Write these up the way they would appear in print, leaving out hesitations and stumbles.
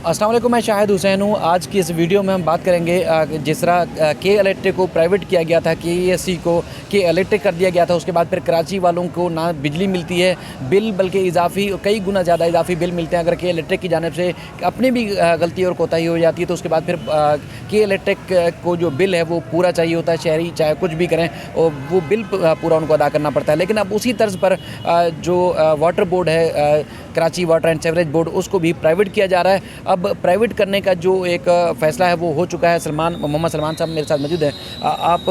السلام علیکم، میں شاہد حسین ہوں۔ آج کی اس ویڈیو میں ہم بات کریں گے جس طرح کے الیکٹرک کو پرائیویٹ کیا گیا تھا، کے ای ایس سی کو کے الیکٹرک کر دیا گیا تھا، اس کے بعد پھر کراچی والوں کو نہ بجلی ملتی ہے، بل بلکہ اضافی کئی گنا زیادہ اضافی بل ملتے ہیں۔ اگر کے الیکٹرک کی جانب سے اپنی بھی غلطی اور کوتاہی ہو جاتی ہے تو اس کے بعد پھر کے الیکٹرک کو جو بل ہے وہ پورا چاہیے ہوتا ہے، شہری چاہے کچھ بھی کریں اور وہ بل پورا ان کو ادا کرنا پڑتا ہے۔ لیکن اب اسی طرز پر جو واٹر بورڈ ہے، Karachi water and sewerage board, اس کو بھی پرائیویٹ کیا جا رہا ہے۔ اب پرائیویٹ کرنے کا جو ایک فیصلہ ہے وہ ہو چکا ہے۔ محمد سلمان صاحب میرے ساتھ موجود ہیں۔ آپ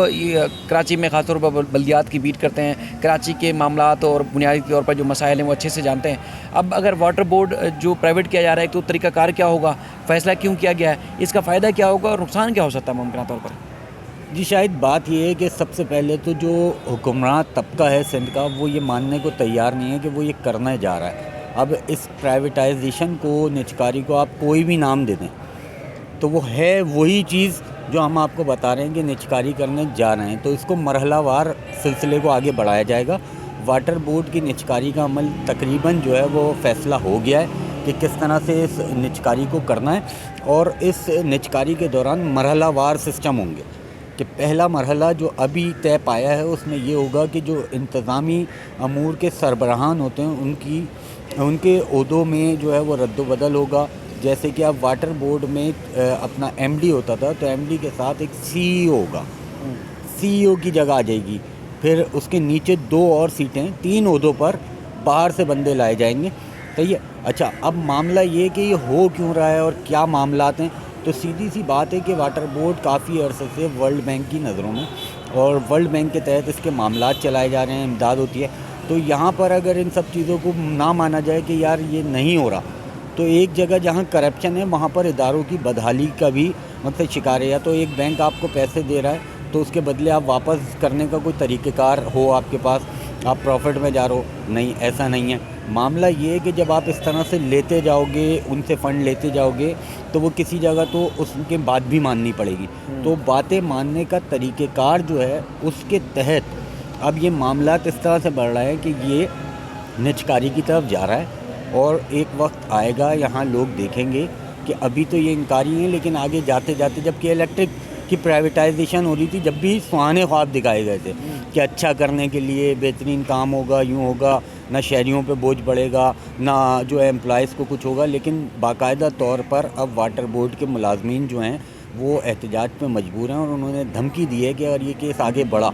کراچی میں خاص طور پر بلدیات کی بیٹ کرتے ہیں، کراچی کے معاملات اور بنیادی طور پر جو مسائل ہیں وہ اچھے سے جانتے ہیں۔ اب اگر واٹر بورڈ جو پرائیویٹ کیا جا رہا ہے تو طریقہ کار کیا ہوگا، فیصلہ کیوں کیا گیا ہے، اس کا فائدہ کیا ہوگا اور نقصان کیا ہو سکتا ہے ممکنہ طور پر؟ جی شاید بات یہ ہے کہ سب سے پہلے تو جو حکمراں طبقہ ہے سندھ کا، وہ یہ ماننے کو تیار نہیں ہے کہ وہ یہ کرنے جا رہا ہے۔ اب اس پرائیویٹائزیشن کو، نجکاری کو آپ کوئی بھی نام دے دیں تو وہ ہے وہی چیز جو ہم آپ کو بتا رہے ہیں کہ نجکاری کرنے جا رہے ہیں۔ تو اس کو مرحلہ وار سلسلے کو آگے بڑھایا جائے گا۔ واٹر بورڈ کی نجکاری کا عمل تقریباً جو ہے وہ فیصلہ ہو گیا ہے کہ کس طرح سے اس نجکاری کو کرنا ہے، اور اس نجکاری کے دوران مرحلہ وار سسٹم ہوں گے کہ پہلا مرحلہ جو ابھی طے پایا ہے اس میں یہ ہوگا کہ جو انتظامی امور کے سربراہان ہوتے ہیں ان کے عہدوں میں جو ہے وہ رد و بدل ہوگا۔ جیسے کہ اب واٹر بورڈ میں اپنا ایم ڈی ہوتا تھا تو ایم ڈی کے ساتھ ایک سی ای او ہوگا، سی ای او کی جگہ آ جائے گی، پھر اس کے نیچے 2 اور سیٹیں، 3 عہدوں پر باہر سے بندے لائے جائیں گے۔ صحیح ہے۔ اچھا، اب معاملہ یہ کہ یہ ہو کیوں رہا ہے اور کیا معاملات ہیں، تو سیدھی سی بات ہے کہ واٹر بورڈ کافی عرصے سے ورلڈ بینک کی نظروں میں، اور ورلڈ بینک کے تحت اس کے معاملات چلائے جا رہے ہیں، امداد ہوتی ہے۔ تو یہاں پر اگر ان سب چیزوں کو نہ مانا جائے کہ یار یہ نہیں ہو رہا، تو ایک جگہ جہاں کرپشن ہے وہاں پر اداروں کی بدحالی کا بھی مطلب شکار ہے۔ یا تو ایک بینک آپ کو پیسے دے رہا ہے تو اس کے بدلے آپ واپس کرنے کا کوئی طریقہ کار ہو آپ کے پاس، آپ پروفٹ میں جا رہے ہو، نہیں ایسا نہیں ہے۔ معاملہ یہ ہے کہ جب آپ اس طرح سے لیتے جاؤ گے، ان سے فنڈ لیتے جاؤ گے، تو وہ کسی جگہ تو اس کے بات بھی ماننی پڑے گی۔ تو باتیں ماننے کا طریقہ کار جو ہے اس کے تحت اب یہ معاملات اس طرح سے بڑھ رہا ہے کہ یہ نجکاری کی طرف جا رہا ہے، اور ایک وقت آئے گا یہاں لوگ دیکھیں گے کہ ابھی تو یہ انکاری ہیں، لیکن آگے جاتے جاتے جب کہ الیکٹرک کی پرائیویٹائزیشن ہو رہی تھی، جب بھی سہانے خواب دکھائے گئے تھے کہ اچھا کرنے کے لیے بہترین کام ہوگا، یوں ہوگا، نہ شہریوں پہ بوجھ پڑے گا، نہ جو ہے امپلائز کو کچھ ہوگا، لیکن باقاعدہ طور پر اب واٹر بورڈ کے ملازمین جو ہیں وہ احتجاج پہ مجبور ہیں، اور انہوں نے دھمکی دی ہے کہ اگر یہ کیس آگے بڑھا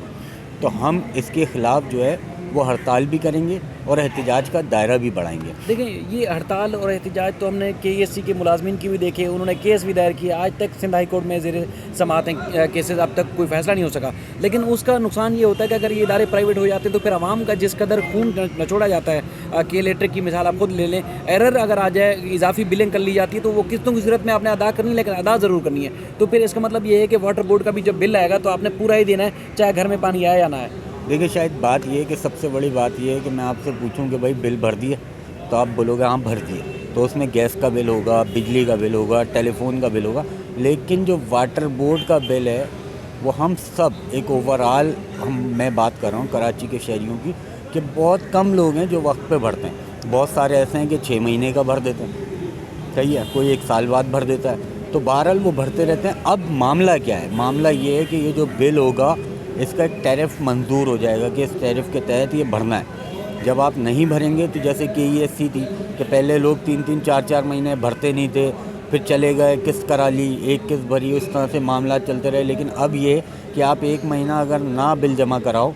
تو ہم اس کے خلاف جو ہے وہ ہڑتال بھی کریں گے اور احتجاج کا دائرہ بھی بڑھائیں گے۔ دیکھیں، یہ ہڑتال اور احتجاج تو ہم نے کے ای ایس سی کے ملازمین کی بھی دیکھے، انہوں نے کیس بھی دائر کیا، آج تک سندھ ہائی کورٹ میں زیر سماعت ہیں کیسز، اب تک کوئی فیصلہ نہیں ہو سکا۔ لیکن اس کا نقصان یہ ہوتا ہے کہ اگر یہ ادارے پرائیویٹ ہو جاتے ہیں تو پھر عوام کا جس قدر خون نچوڑا جاتا ہے، کہ الیکٹرک کی مثال آپ خود لے لیں، ایرر اگر آ جائے، اضافی بلنگ کر لی جاتی ہے تو وہ قسطوں کی صورت میں آپ نے ادا کرنی ہے، لیکن ادا ضرور کرنی ہے۔ تو پھر اس کا مطلب یہ ہے کہ واٹر بورڈ کا بھی جب بل آئے گا تو آپ نے پورا ہی دینا ہے، چاہے گھر میں پانی آئے یا نہ آئے۔ دیکھیں، شاید بات یہ ہے کہ سب سے بڑی بات یہ ہے کہ میں آپ سے پوچھوں کہ بھائی بل بھر دیے، تو آپ بولو گے ہاں بھر دیے، تو اس میں گیس کا بل ہوگا، بجلی کا بل ہوگا، ٹیلی فون کا بل ہوگا، لیکن جو واٹر بورڈ کا بل ہے وہ ہم سب ایک اوورآل میں بات کر رہا ہوں کراچی کے شہریوں کی، کہ بہت کم لوگ ہیں جو وقت پہ بھرتے ہیں۔ بہت سارے ایسے ہیں کہ 6 مہینے کا بھر دیتے ہیں، صحیح ہے، کوئی 1 سال بعد بھر دیتا ہے، تو بہرحال وہ بھرتے رہتے ہیں۔ اب معاملہ کیا ہے؟ معاملہ یہ ہے کہ یہ جو بل ہوگا اس کا ایک ٹیرف منظور ہو جائے گا کہ اس ٹیرف کے تحت یہ بھرنا ہے۔ جب آپ نہیں بھریں گے تو جیسے کہ ای ایس سی تھی کہ پہلے لوگ 3-3 4-4 مہینے بھرتے نہیں تھے، پھر چلے گئے، قسط کرا لی، ایک قسط بھری، اس طرح سے معاملات چلتے رہے۔ لیکن اب یہ کہ آپ 1 مہینہ اگر نہ بل جمع کراؤ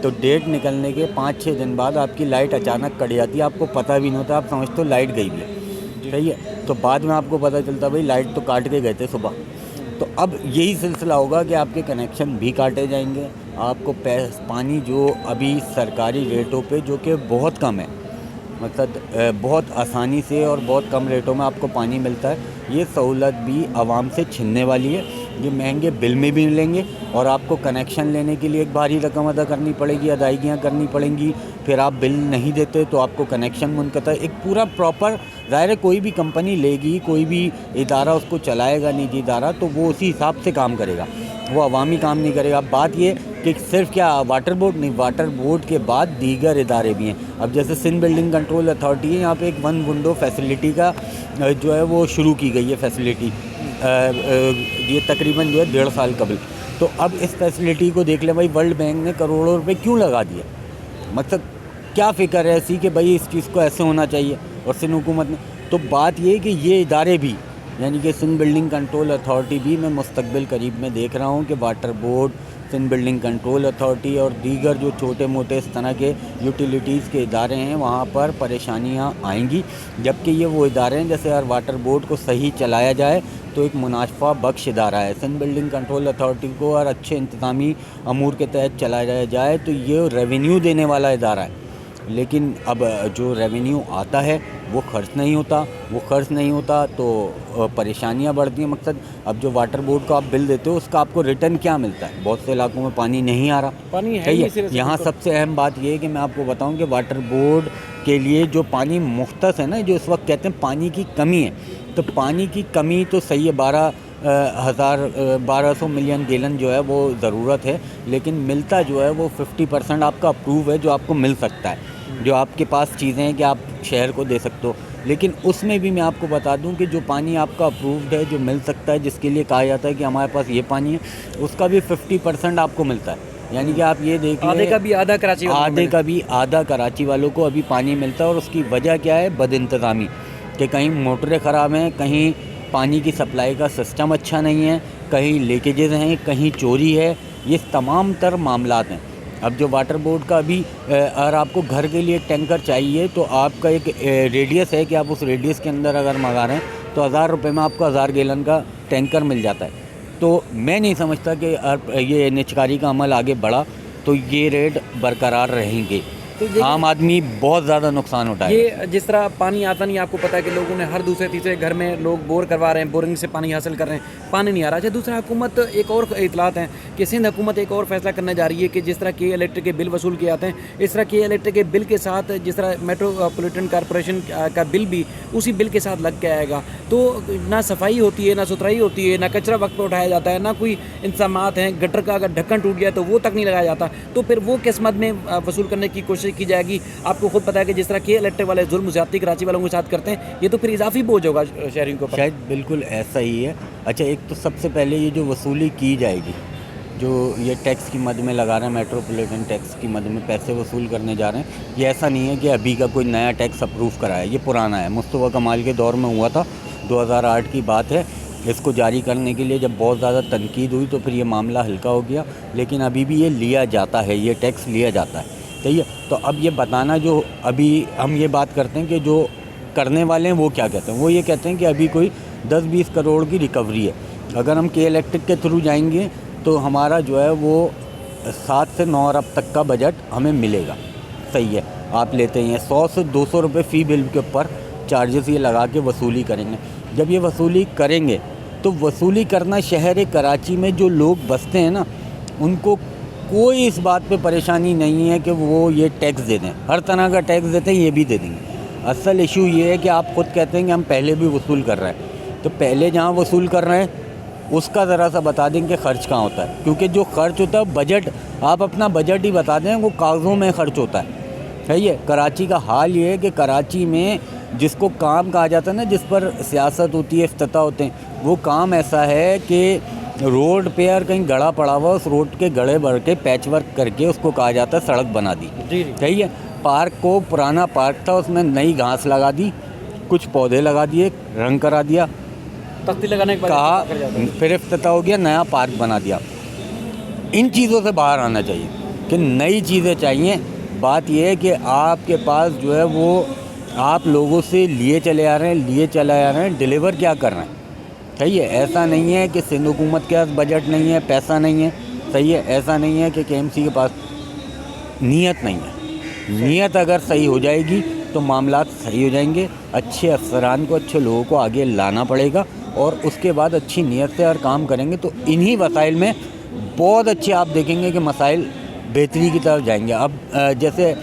تو ڈیٹ نکلنے کے 5-6 دن بعد آپ کی لائٹ اچانک کٹ جاتی ہے، آپ کو پتہ بھی نہیں ہوتا، آپ سمجھتے ہو لائٹ گئی بھی ہے، صحیح ہے، تو بعد میں آپ کو پتہ چلتا بھائی لائٹ تو کاٹ کے گئے تھے صبح۔ تو اب یہی سلسلہ ہوگا کہ آپ کے کنیکشن بھی کاٹے جائیں گے، آپ کو پانی جو ابھی سرکاری ریٹوں پہ جو کہ بہت کم ہے، مطلب بہت آسانی سے اور بہت کم ریٹوں میں آپ کو پانی ملتا ہے، یہ سہولت بھی عوام سے چھننے والی ہے۔ یہ مہنگے بل میں بھی ملیں گے، اور آپ کو کنیکشن لینے کے لیے ایک بھاری رقم ادا کرنی پڑے گی، ادائیگیاں کرنی پڑیں گی، پھر آپ بل نہیں دیتے تو آپ کو کنیکشن منقطع، ایک پورا پراپر، ظاہر ہے کوئی بھی کمپنی لے گی، کوئی بھی ادارہ اس کو چلائے گا، نجی ادارہ، تو وہ اسی حساب سے کام کرے گا، وہ عوامی کام نہیں کرے گا۔ بات یہ کہ صرف کیا واٹر بورڈ نہیں، واٹر بورڈ کے بعد دیگر ادارے بھی ہیں. اب جیسے سندھ بلڈنگ کنٹرول اتھارٹی ہے، یہاں پہ ایک 1 ونڈو فیسلٹی کا جو ہے وہ شروع کی گئی ہے فیسلٹی، یہ تقریباً جو ہے 1.5 سال قبل. تو اب اس فیسلٹی کو دیکھ لیں بھائی، ورلڈ بینک نے کروڑوں روپے کیوں لگا دیا؟ مطلب کیا فکر ہے ایسی کہ بھائی اس چیز کو ایسے ہونا چاہیے، اور سندھ حکومت نے. تو بات یہ ہے کہ یہ ادارے بھی، یعنی کہ سندھ بلڈنگ کنٹرول اتھارٹی بھی، میں مستقبل قریب میں دیکھ رہا ہوں کہ water board, Sindh building control authority اور دیگر جو چھوٹے موٹے اس طرح کے یوٹیلیٹیز کے ادارے ہیں وہاں پر پریشانیاں آئیں گی. جبکہ یہ وہ ادارے ہیں، جیسے ہر واٹر بورڈ کو صحیح چلایا جائے تو ایک منافع بخش ادارہ ہے. سندھ بلڈنگ کنٹرول اتھارٹی کو اور اچھے انتظامی امور کے تحت چلایا جائے تو یہ ریونیو دینے والا ادارہ ہے. لیکن اب جو ریونیو آتا ہے وہ خرچ نہیں ہوتا تو پریشانیاں بڑھتی ہیں. مقصد اب جو واٹر بورڈ کو آپ بل دیتے ہو اس کا آپ کو ریٹرن کیا ملتا ہے؟ بہت سے علاقوں میں پانی نہیں آ رہا. پانی ہے صحیح نہیں ہے. یہاں سب سے اہم بات یہ ہے کہ میں آپ کو بتاؤں کہ واٹر بورڈ کے لیے جو پانی مختص ہے نا، جو اس وقت کہتے ہیں پانی کی کمی ہے، تو پانی کی کمی تو صحیح ہے، 1200 ملین گیلن جو ہے وہ ضرورت ہے، لیکن ملتا جو ہے وہ 50% آپ کا اپروو ہے جو آپ کو مل سکتا ہے، جو آپ کے پاس چیزیں ہیں کہ آپ شہر کو دے سکتے ہو. لیکن اس میں بھی میں آپ کو بتا دوں کہ جو پانی آپ کا اپرووڈ ہے، جو مل سکتا ہے، جس کے لیے کہا جاتا ہے کہ ہمارے پاس یہ پانی ہے، اس کا بھی 50% آپ کو ملتا ہے. یعنی کہ آپ یہ دیکھ لیں، آدھے کا بھی آدھا کراچی والوں کو ابھی پانی ملتا ہے. اور اس کی وجہ کیا ہے؟ بد انتظامی، کہ کہیں موٹریں خراب ہیں، کہیں پانی کی سپلائی کا سسٹم اچھا نہیں ہے، کہیں لیکیجز ہیں، کہیں چوری ہے. یہ تمام تر معاملات ہیں. اب جو واٹر بورڈ کا ابھی اگر آپ کو گھر کے لیے ٹینکر چاہیے تو آپ کا ایک ریڈیس ہے کہ آپ اس ریڈیس کے اندر اگر منگا رہے ہیں تو 1000 روپے میں آپ کو 1000 گیلن کا ٹینکر مل جاتا ہے. تو میں نہیں سمجھتا کہ یہ نجکاری کا عمل آگے بڑھا تو یہ ریٹ برقرار رہیں گے. عام آدمی بہت زیادہ نقصان اٹھائے. یہ جس طرح پانی آتا نہیں، آپ کو پتہ ہے کہ لوگوں نے ہر دوسرے تیسرے گھر میں لوگ بور کروا رہے ہیں، بورنگ سے پانی حاصل کر رہے ہیں، پانی نہیں آ رہا. اچھا، دوسرا حکومت ایک اور اطلاعات ہیں کہ سندھ حکومت ایک اور فیصلہ کرنے جا رہی ہے کہ جس طرح کے الیکٹرک کے بل وصول کیے جاتے ہیں، اس طرح کے الیکٹرک کے بل کے ساتھ جس طرح میٹروپولیٹن کارپوریشن کا بل بھی اسی بل کے ساتھ لگ کے آئے گا. تو نہ صفائی ہوتی ہے، نہ ستھرائی ہوتی ہے، نہ کچرا وقت پہ اٹھایا جاتا ہے، نہ کوئی انتظامات ہیں. گٹر کا اگر ڈھکن ٹوٹ گیا تو وہ تک نہیں لگایا جاتا. تو پھر وہ کس مد میں وصول کرنے کی کوشش کی جائے گی؟ آپ کو خود پتہ ہے کہ جس طرح کے الیکٹرک والے ظلم زیادتی کراچی والوں کے ساتھ کرتے ہیں، یہ تو پھر اضافی بوجھ ہوگا شہریوں کو. شاید بالکل ایسا ہی ہے. اچھا، ایک تو سب سے پہلے یہ جو وصولی کی جائے گی، جو یہ ٹیکس کی مد میں لگا رہے ہیں، میٹروپولیٹن ٹیکس کی مد میں پیسے وصول کرنے جا رہے ہیں، یہ ایسا نہیں ہے کہ ابھی کا کوئی نیا ٹیکس اپروو کرا ہے. یہ پرانا ہے، مصطفیٰ کمال کے دور میں ہوا تھا، 2008 کی بات ہے. اس کو جاری کرنے کے لیے جب بہت زیادہ تنقید ہوئی تو پھر یہ معاملہ ہلکا ہو گیا، لیکن ابھی بھی یہ لیا جاتا ہے، یہ ٹیکس لیا جاتا ہے. صحیح ہے. تو اب یہ بتانا، جو ابھی ہم یہ بات کرتے ہیں کہ جو کرنے والے ہیں وہ کیا کہتے ہیں، وہ یہ کہتے ہیں کہ ابھی کوئی 10-20 کروڑ کی ریکوری ہے. اگر ہم کے الیکٹرک کے تھرو جائیں گے تو ہمارا جو ہے وہ 7 سے 9 ارب تک کا بجٹ ہمیں ملے گا. صحیح ہے. آپ لیتے ہیں 100 سے 200 روپے فی بل کے اوپر چارجز یہ لگا کے وصولی کریں گے. جب یہ وصولی کریں گے تو وصولی کرنا شہر کراچی میں جو لوگ بستے ہیں نا، ان کو کوئی اس بات پہ پریشانی نہیں ہے کہ وہ یہ ٹیکس دے دیں. ہر طرح کا ٹیکس دیتے ہیں، یہ بھی دے دیں گے. اصل ایشو یہ ہے کہ آپ خود کہتے ہیں کہ ہم پہلے بھی وصول کر رہے ہیں، تو پہلے جہاں وصول کر رہے ہیں اس کا ذرا سا بتا دیں کہ خرچ کہاں ہوتا ہے. کیونکہ جو خرچ ہوتا ہے بجٹ، آپ اپنا بجٹ ہی بتا دیں، وہ کاغذوں میں خرچ ہوتا ہے. صحیح ہے. کراچی کا حال یہ ہے کہ کراچی میں جس کو کام کہا جاتا ہے نا، جس پر سیاست ہوتی ہے، افتتاح ہوتے ہیں، وہ کام ایسا ہے کہ روڈ پہ اور کہیں گڑھا پڑا ہوا، اس روڈ کے گڑھے بھر کے پیچ ورک کر کے اس کو کہا جاتا ہے سڑک بنا دی. صحیح ہے. پارک کو، پرانا پارک تھا، اس میں نئی گھاس لگا دی، کچھ پودے لگا دیے، رنگ کرا دیا، تختی لگانے کے بعد کہا پھر افتتاح ہو گیا، نیا پارک بنا دیا. ان چیزوں سے باہر آنا چاہیے کہ نئی چیزیں چاہیے. بات یہ ہے کہ آپ کے پاس جو ہے وہ آپ لوگوں سے لیے چلے آ رہے ہیں، ڈیلیور کیا کر رہے ہیں. صحیح ہے. ایسا نہیں ہے کہ سندھ حکومت کے پاس بجٹ نہیں ہے، پیسہ نہیں ہے. صحیح ہے. ایسا نہیں ہے کہ KMC کے پاس نیت نہیں ہے. نیت اگر صحیح ہو جائے گی تو معاملات صحیح ہو جائیں گے. اچھے افسران کو، اچھے لوگوں کو آگے لانا پڑے گا، اور اس کے بعد اچھی نیت سے اگر کام کریں گے تو انہی وسائل میں بہت اچھے آپ دیکھیں گے کہ مسائل بہتری کی طرف جائیں گے. اب جیسے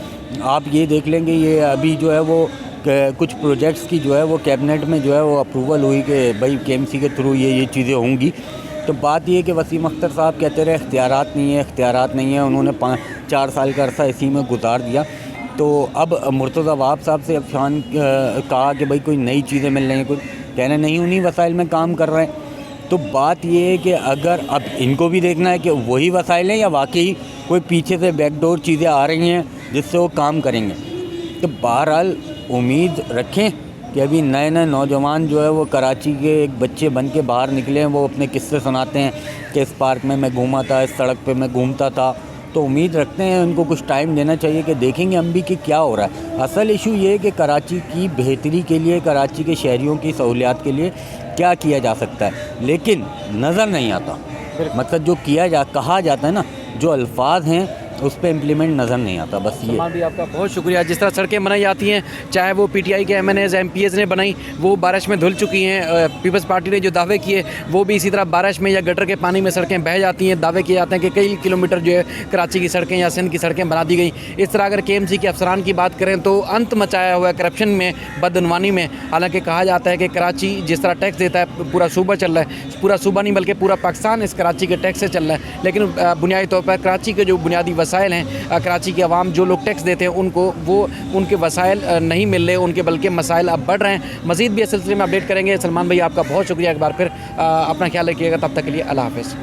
آپ یہ دیکھ لیں گے، یہ ابھی جو ہے وہ کچھ پروجیکٹس کی جو ہے وہ کیبنٹ میں جو ہے وہ اپروول ہوئی کہ بھائی KMC کے تھرو یہ چیزیں ہوں گی. تو بات یہ ہے کہ وسیم اختر صاحب کہتے رہے اختیارات نہیں ہیں، انہوں نے 4 سال کا عرصہ اسی میں گزار دیا. تو اب مرتضی وہاب صاحب سے عفان کہا کہ بھائی کوئی نئی چیزیں مل رہی ہیں، کوئی کہنا نہیں انہی وسائل میں کام کر رہے ہیں. تو بات یہ ہے کہ اگر اب ان کو بھی دیکھنا ہے کہ وہی وسائل ہیں یا واقعی کوئی پیچھے سے بیک ڈور چیزیں آ رہی ہیں جس سے وہ کام کریں گے. تو بہرحال امید رکھیں کہ ابھی نئے نوجوان جو ہے وہ کراچی کے ایک بچے بن کے باہر نکلے ہیں، وہ اپنے قصے سناتے ہیں کہ اس پارک میں گھوما تھا، اس سڑک پہ میں گھومتا تھا. تو امید رکھتے ہیں ان کو کچھ ٹائم دینا چاہیے کہ دیکھیں گے ہم بھی کہ کیا ہو رہا ہے. اصل ایشو یہ ہے کہ کراچی کی بہتری کے لیے، کراچی کے شہریوں کی سہولیات کے لیے کیا کیا جا سکتا ہے، لیکن نظر نہیں آتا. مطلب جو کہا جاتا ہے نا، جو الفاظ ہیں اس پہ امپلیمنٹ نظر نہیں آتا. بس یہ سلمان بھی آپ کا بہت شکریہ. جس طرح سڑکیں بنائی جاتی ہیں، چاہے وہ پی ٹی آئی کے MNAs MPs نے بنائی، وہ بارش میں دھل چکی ہیں. پیپلز پارٹی نے جو دعوے کیے وہ بھی اسی طرح بارش میں یا گٹر کے پانی میں سڑکیں بہہ جاتی ہیں. دعوے کیے جاتے ہیں کہ کئی کلومیٹر جو ہے کراچی کی سڑکیں یا سندھ کی سڑکیں بنا دی گئیں. اس طرح اگر KMC کے افسران کی بات کریں تو انت مچایا ہوا ہے کرپشن میں، بدعنوانی میں. حالانکہ کہا جاتا ہے کہ کراچی جس طرح ٹیکس دیتا ہے پورا صوبہ چل رہا ہے، پورا صوبہ نہیں بلکہ پورا پاکستان اس کراچی کے ٹیکس سے چل رہا ہے. لیکن بنیادی طور پر کراچی کے جو بنیادی وسائل ہیں، کراچی کے عوام جو لوگ ٹیکس دیتے ہیں ان کو وہ ان کے وسائل نہیں مل رہے، ان کے بلکہ مسائل اب بڑھ رہے ہیں. مزید بھی اس سلسلے میں اپڈیٹ کریں گے. سلمان بھائی آپ کا بہت شکریہ ایک بار پھر. اپنا خیال رکھیے گا. تب تک کے لیے اللہ حافظ.